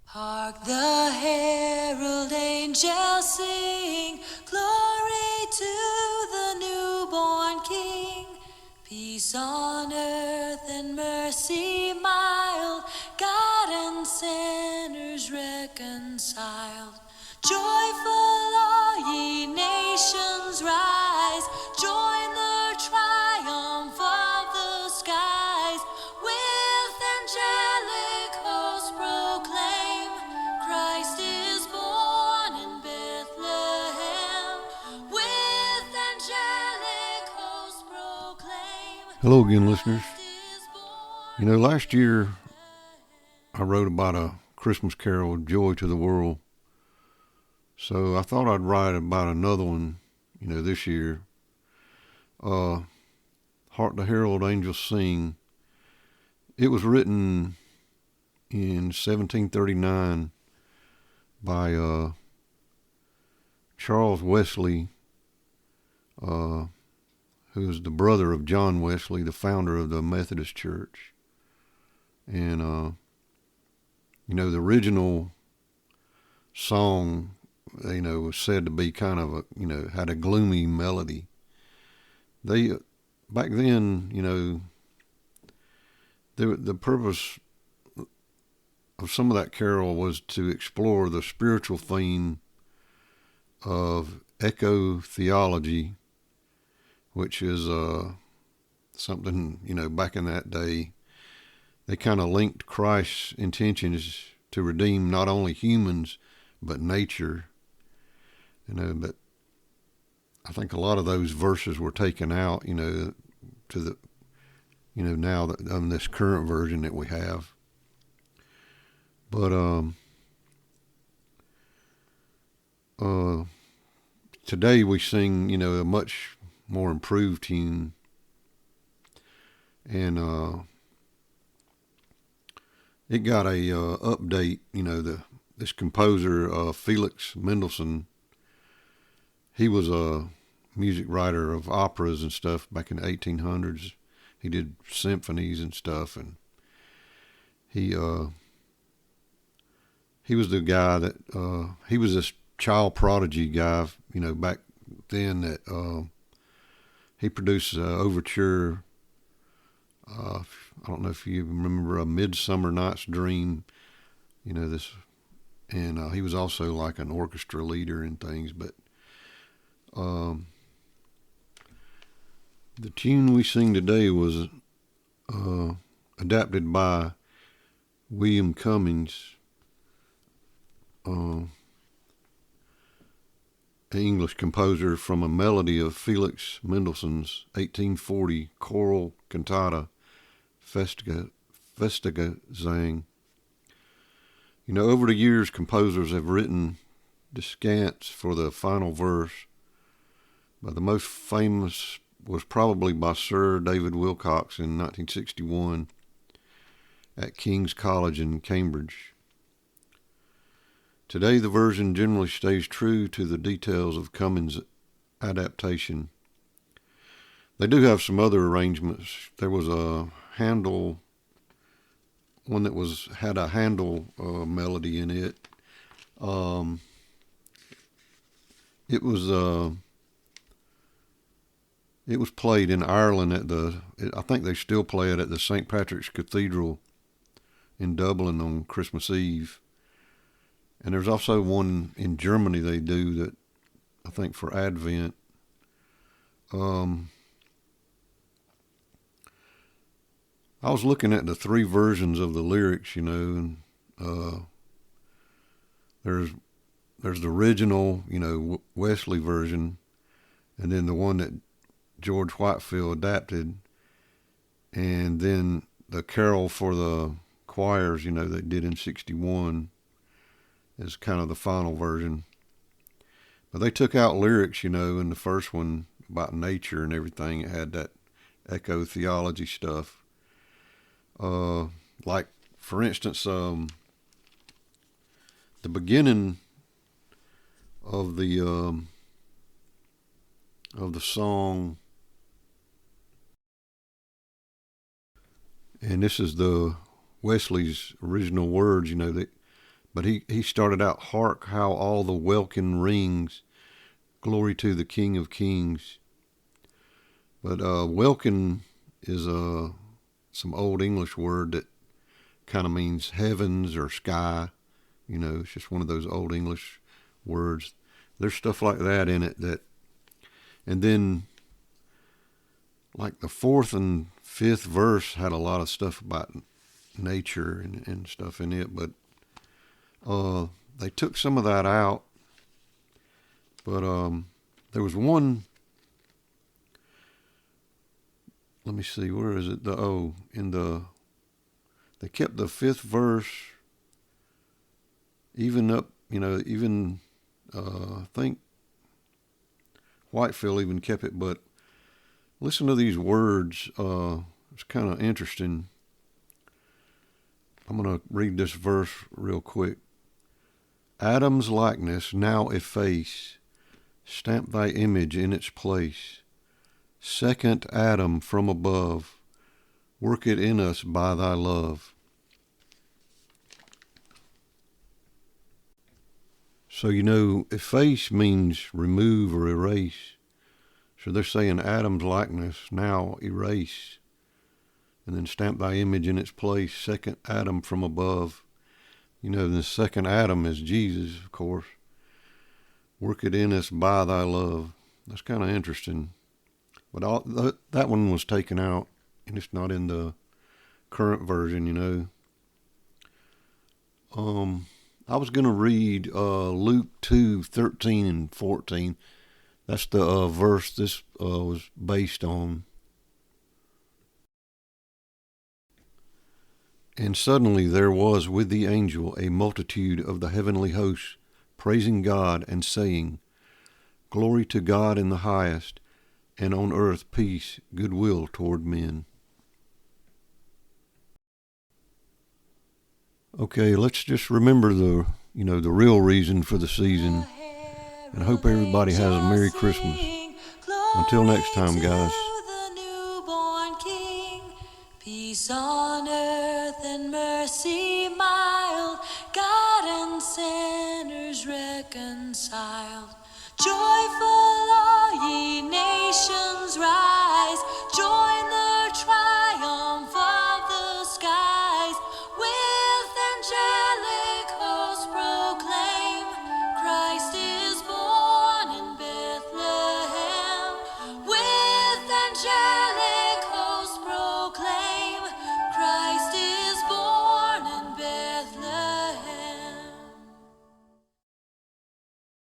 Hark the herald angels sing, glory to the newborn King. Peace on earth and mercy mild, God and sinners reconciled. Joyful all ye nations rise, join the triumph of the skies. With angelic hosts proclaim, Christ is born in Bethlehem. With angelic hosts proclaim. Hello again, listeners. Last year I wrote about a Christmas carol, Joy to the World. So I thought I'd write about another one, this year. Hark the Herald, Angels Sing. It was written in 1739 by Charles Wesley, who is the brother of John Wesley, the founder of the Methodist Church. And, the original song, was said to be kind of had a gloomy melody. Back then, the purpose of some of that carol was to explore the spiritual theme of eco-theology, which is something, back in that day, they kind of linked Christ's intentions to redeem not only humans, but nature. But I think a lot of those verses were taken out, to the, now that on this current version that we have. But today we sing, a much more improved tune, and it got a update. This composer, Felix Mendelssohn, he was a music writer of operas and stuff back in the 1800s. He did symphonies and stuff, and he was the guy that he was this child prodigy guy, back then, that he produced overture. I don't know if you remember A Midsummer Night's Dream, this, and he was also like an orchestra leader and things. But the tune we sing today was adapted by William Cummings, an English composer, from a melody of Felix Mendelssohn's 1840 choral cantata, Festgesang. Over the years, composers have written descants for the final verse, but the most famous was probably by Sir David Wilcox in 1961 at King's College in Cambridge. Today, the version generally stays true to the details of Cummings' adaptation. They do have some other arrangements. There was a Handel, one that had a Handel melody in it. It was played in Ireland I think they still play it at the St. Patrick's Cathedral in Dublin on Christmas Eve. And there's also one in Germany they do that, I think, for Advent. I was looking at the three versions of the lyrics, and there's the original, Wesley version, and then the one that George Whitefield adapted, and then the carol for the choirs, they did in 61 is kind of the final version. But they took out lyrics, in the first one about nature and everything. It had that eco-theology stuff. Like, for instance, the beginning of the song, and this is the Wesley's original words, that But he started out, hark how all the welkin rings, glory to the King of Kings. But welkin is some old English word that kind of means heavens or sky. You know, it's just one of those old English words. There's stuff like that in it and then like the fourth and fifth verse had a lot of stuff about nature and stuff in it, but they took some of that out. But there was one. Let me see, where is it? They kept the fifth verse even up. I think Whitefield even kept it. But listen to these words. It's kind of interesting. I'm going to read this verse real quick. Adam's likeness now efface, stamp thy image in its place. Second Adam from above, work it in us by thy love. So, efface means remove or erase. So they're saying Adam's likeness now erase. And then stamp thy image in its place, second Adam from above. The second Adam is Jesus, of course. Work it in us by thy love. That's kind of interesting. But that one was taken out, and it's not in the current version, I was going to read Luke 2:13 and 14. That's the verse this was based on. And suddenly there was with the angel a multitude of the heavenly hosts, praising God and saying, Glory to God in the highest, and on earth peace, goodwill toward men. Okay, let's just remember the real reason for the season, and hope everybody has a Merry Christmas. Until next time, guys. Peace on earth and mercy mild, God and sinners reconciled. Joyful all ye nations rise, join